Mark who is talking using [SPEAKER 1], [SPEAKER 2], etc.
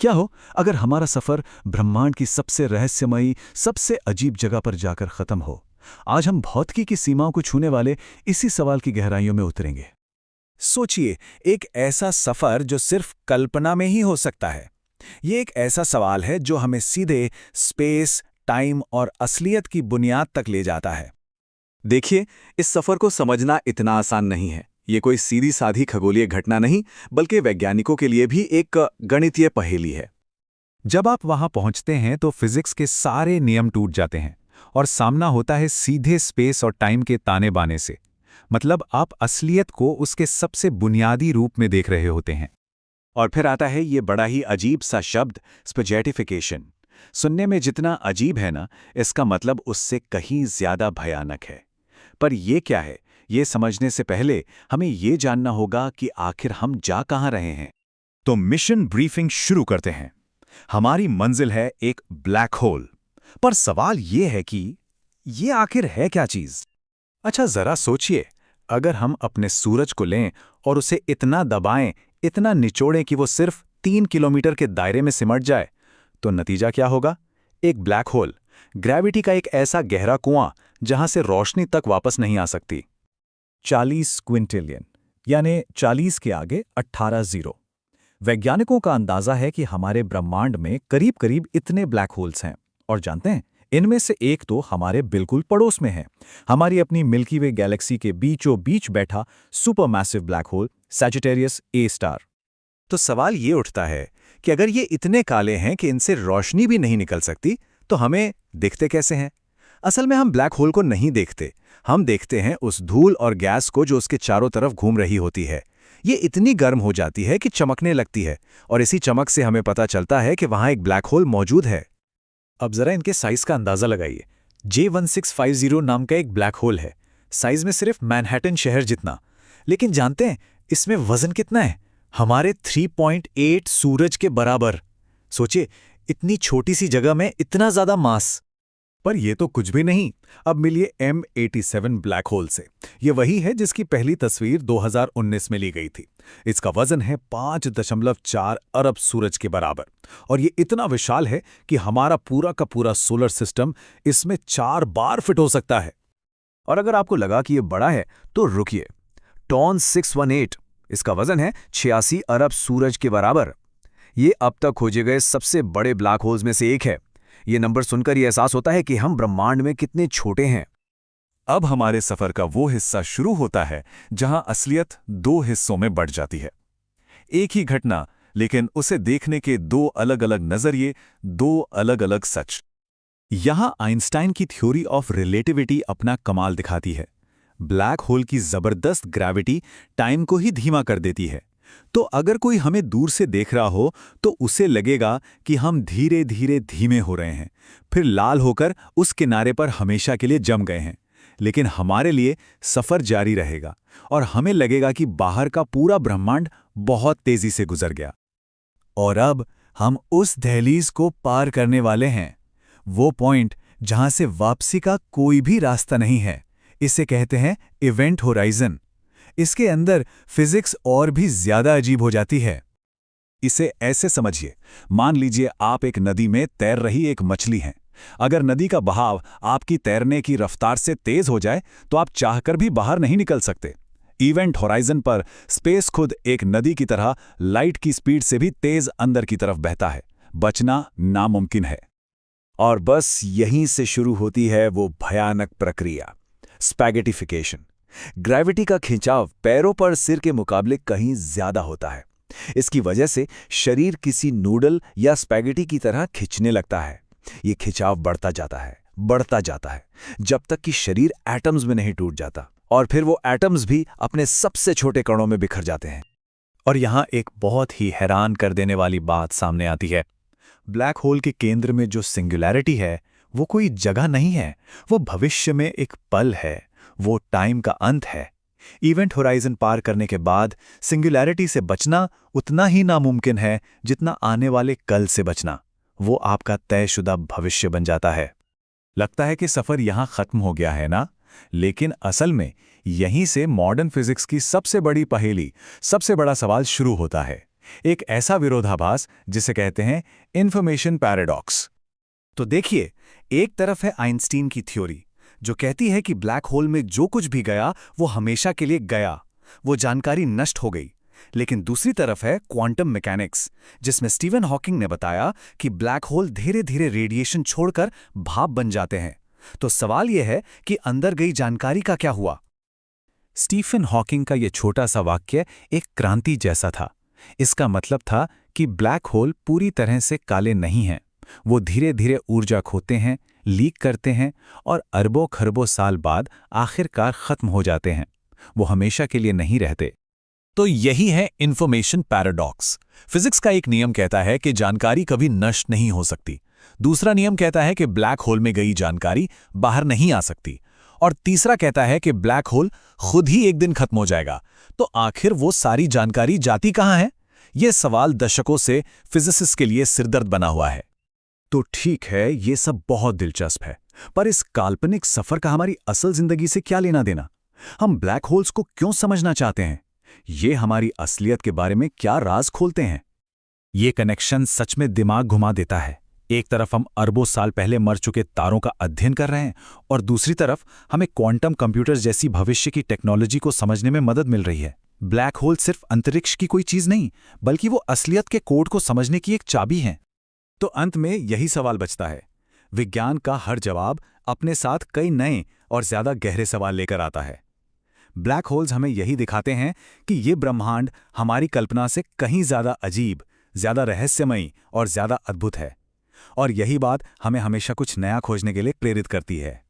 [SPEAKER 1] क्या हो अगर हमारा सफर ब्रह्मांड की सबसे रहस्यमयी, सबसे अजीब जगह पर जाकर खत्म हो? आज हम भौतिकी की सीमाओं को छूने वाले इसी सवाल की गहराइयों में उतरेंगे।
[SPEAKER 2] सोचिए, एक ऐसा सफर जो सिर्फ कल्पना में ही हो सकता है। ये एक ऐसा सवाल है जो हमें सीधे स्पेस, टाइम और असलियत की बुनियाद तक ले जाता है।
[SPEAKER 3] देखिए, इस सफर को समझना इतना आसान नहीं है। ये कोई सीधी साधी खगोलीय घटना नहीं, बल्कि वैज्ञानिकों के लिए भी एक गणितीय पहेली है।
[SPEAKER 4] जब आप वहां पहुंचते हैं तो फिजिक्स के सारे नियम टूट जाते हैं और सामना होता है सीधे स्पेस और टाइम के ताने बाने से। मतलब आप असलियत को उसके सबसे बुनियादी रूप में देख रहे होते हैं।
[SPEAKER 3] और फिर आता है ये बड़ा ही अजीब सा शब्द, स्पैगेटिफिकेशन। सुनने में जितना अजीब है ना, इसका मतलब उससे कहीं ज्यादा भयानक है। पर ये क्या है, ये समझने से पहले हमें ये जानना होगा कि आखिर हम जा कहाँ रहे हैं।
[SPEAKER 4] तो मिशन ब्रीफिंग शुरू करते हैं। हमारी मंजिल है एक ब्लैक होल। पर सवाल ये है कि ये आखिर है क्या चीज? अच्छा जरा सोचिए, अगर हम अपने सूरज को लें और उसे इतना दबाएं, इतना निचोड़ें कि वो सिर्फ 3 किलोमीटर के दायरे में सिमट जाए, तो नतीजा क्या होगा? एक ब्लैक होल, ग्रेविटी का एक ऐसा गहरा कुआं जहां से रोशनी तक वापस नहीं आ सकती। 40 क्विंटिलियन, यानी 40 के आगे 18 जीरो। वैज्ञानिकों का अंदाजा है कि हमारे ब्रह्मांड में करीब करीब इतने ब्लैक होल्स हैं। और जानते हैं, इनमें से एक तो हमारे बिल्कुल पड़ोस में है, हमारी अपनी मिल्की वे गैलेक्सी के बीचों बीच बैठा supermassive black hole Sagittarius A star.
[SPEAKER 2] तो सवाल ये उठता है कि अगर ये इतने काले हैं कि इनसे रोशनी भी नहीं निकल सकती, तो हमें दिखते कैसे हैं? असल में हम ब्लैक होल को नहीं देखते, हम देखते हैं उस धूल और गैस को जो उसके चारों तरफ घूम रही होती है। ये इतनी गर्म हो जाती है कि चमकने लगती है, और इसी चमक से हमें पता चलता है कि वहां एक ब्लैक होल मौजूद है।
[SPEAKER 4] अब जरा इनके साइज का अंदाजा लगाइए। J1650 नाम का एक ब्लैक होल है, साइज में सिर्फ मैनहट्टन शहर जितना। लेकिन जानते हैं इसमें वजन कितना है? हमारे 3.8 सूरज के बराबर। सोचिए, इतनी छोटी सी जगह में इतना ज्यादा मास। पर यह तो कुछ भी नहीं। अब मिलिए M87 ब्लैक होल से। ये वही है जिसकी पहली तस्वीर 2019 में ली गई थी। इसका वजन है 5.4 अरब सूरज के बराबर, और ये इतना विशाल है कि हमारा पूरा का पूरा सोलर सिस्टम इसमें 4 बार फिट हो सकता है।
[SPEAKER 2] और अगर आपको लगा कि ये बड़ा है, तो रुकिए। टॉन 618, इसका वजन है 86 अरब सूरज के बराबर। ये अब तक खोजे गए सबसे बड़े ब्लैक होल्स में से एक है। ये नंबर सुनकर ये एहसास होता है कि हम ब्रह्मांड में कितने छोटे हैं।
[SPEAKER 4] अब हमारे सफर का वो हिस्सा शुरू होता है जहां असलियत 2 हिस्सों में बढ़ जाती है। एक ही घटना, लेकिन उसे देखने के 2 अलग अलग नजरिए, 2 अलग अलग सच। यहां आइंस्टाइन की थ्योरी ऑफ रिलेटिविटी अपना कमाल दिखाती है। ब्लैक होल की जबरदस्त ग्रेविटी टाइम को ही धीमा कर देती है। तो अगर कोई हमें दूर से देख रहा हो तो उसे लगेगा कि हम धीरे धीरे धीमे हो रहे हैं, फिर लाल होकर उस किनारे पर हमेशा के लिए जम गए हैं। लेकिन हमारे लिए सफर जारी रहेगा और हमें लगेगा कि बाहर का पूरा ब्रह्मांड बहुत तेजी से गुजर गया। और अब हम उस दहलीज को पार करने वाले हैं, वो पॉइंट जहां से वापसी का कोई भी रास्ता नहीं है। इसे कहते हैं इवेंट होराइजन। इसके अंदर फिजिक्स और भी ज्यादा अजीब हो जाती है। इसे ऐसे समझिए, मान लीजिए आप एक नदी में तैर रही एक मछली हैं। अगर नदी का बहाव आपकी तैरने की रफ्तार से तेज हो जाए तो आप चाहकर भी बाहर नहीं निकल सकते। इवेंट होराइजन पर स्पेस खुद एक नदी की तरह लाइट की स्पीड से भी तेज अंदर की तरफ बहता है। बचना नामुमकिन है।
[SPEAKER 2] और बस यहीं से शुरू होती है वो भयानक प्रक्रिया, स्पैगेटिफिकेशन। ग्रेविटी का खिंचाव पैरों पर सिर के मुकाबले कहीं ज्यादा होता है। इसकी वजह से शरीर किसी नूडल या स्पैगेटी की तरह खिंचने लगता है। ये खिंचाव बढ़ता जाता है, जब तक कि शरीर एटम्स में नहीं टूट जाता, और फिर वो एटम्स भी अपने सबसे छोटे कणों में बिखर जाते हैं।
[SPEAKER 4] और यहां एक बहुत ही हैरान कर देने वाली बात सामने आती है। ब्लैक होल के केंद्र में जो सिंगुलैरिटी है, वो कोई जगह नहीं है, वो भविष्य में एक पल है, वो टाइम का अंत है। इवेंट होराइजन पार करने के बाद सिंगुलैरिटी से बचना उतना ही नामुमकिन है जितना आने वाले कल से बचना। वो आपका तयशुदा भविष्य बन जाता है। लगता है कि सफर यहां खत्म हो गया है ना? लेकिन असल में यहीं से मॉडर्न फिजिक्स की सबसे बड़ी पहेली, सबसे बड़ा सवाल शुरू होता है। एक ऐसा विरोधाभास जिसे कहते हैं इन्फॉर्मेशन पैराडॉक्स।
[SPEAKER 1] तो देखिए, एक तरफ है आइंस्टीन की थ्योरी जो कहती है कि ब्लैक होल में जो कुछ भी गया वो हमेशा के लिए गया, वो जानकारी नष्ट हो गई। लेकिन दूसरी तरफ है क्वांटम मैकेनिक्स, जिसमें स्टीफन हॉकिंग ने बताया कि ब्लैक होल धीरे धीरे रेडिएशन छोड़कर भाप बन जाते हैं। तो सवाल यह है कि अंदर गई जानकारी का क्या हुआ?
[SPEAKER 3] स्टीफन हॉकिंग का यह छोटा सा वाक्य एक क्रांति जैसा था। इसका मतलब था कि ब्लैक होल पूरी तरह से काले नहीं हैं। वो धीरे धीरे ऊर्जा खोते हैं, लीक करते हैं और अरबों खरबों साल बाद आखिरकार खत्म हो जाते हैं। वो हमेशा के लिए नहीं रहते।
[SPEAKER 4] तो यही है इन्फॉर्मेशन पैराडॉक्स। फिजिक्स का एक नियम कहता है कि जानकारी कभी नष्ट नहीं हो सकती। दूसरा नियम कहता है कि ब्लैक होल में गई जानकारी बाहर नहीं आ सकती। और तीसरा कहता है कि ब्लैक होल खुद ही एक दिन खत्म हो जाएगा। तो आखिर वो सारी जानकारी जाती कहाँ है? ये सवाल दशकों से फिजिसिस्ट के लिए सिरदर्द बना हुआ है।
[SPEAKER 1] तो ठीक है, ये सब बहुत दिलचस्प है, पर इस काल्पनिक सफर का हमारी असल जिंदगी से क्या लेना देना? हम ब्लैक होल्स को क्यों समझना चाहते हैं? ये हमारी असलियत के बारे में क्या राज खोलते हैं?
[SPEAKER 3] ये कनेक्शन सच में दिमाग घुमा देता है। एक तरफ हम अरबों साल पहले मर चुके तारों का अध्ययन कर रहे हैं और दूसरी तरफ हमें क्वांटम कंप्यूटर्स जैसी भविष्य की टेक्नोलॉजी को समझने में मदद मिल रही है। ब्लैक होल सिर्फ अंतरिक्ष की कोई चीज नहीं, बल्कि वो असलियत के कोड को समझने की एक चाबी है।
[SPEAKER 1] तो अंत में यही सवाल बचता है। विज्ञान का हर जवाब अपने साथ कई नए और ज्यादा गहरे सवाल लेकर आता है। ब्लैक होल्स हमें यही दिखाते हैं कि ये ब्रह्मांड हमारी कल्पना से कहीं ज्यादा अजीब, ज्यादा रहस्यमयी और ज्यादा अद्भुत है। और यही बात हमें हमेशा कुछ नया खोजने के लिए प्रेरित करती है।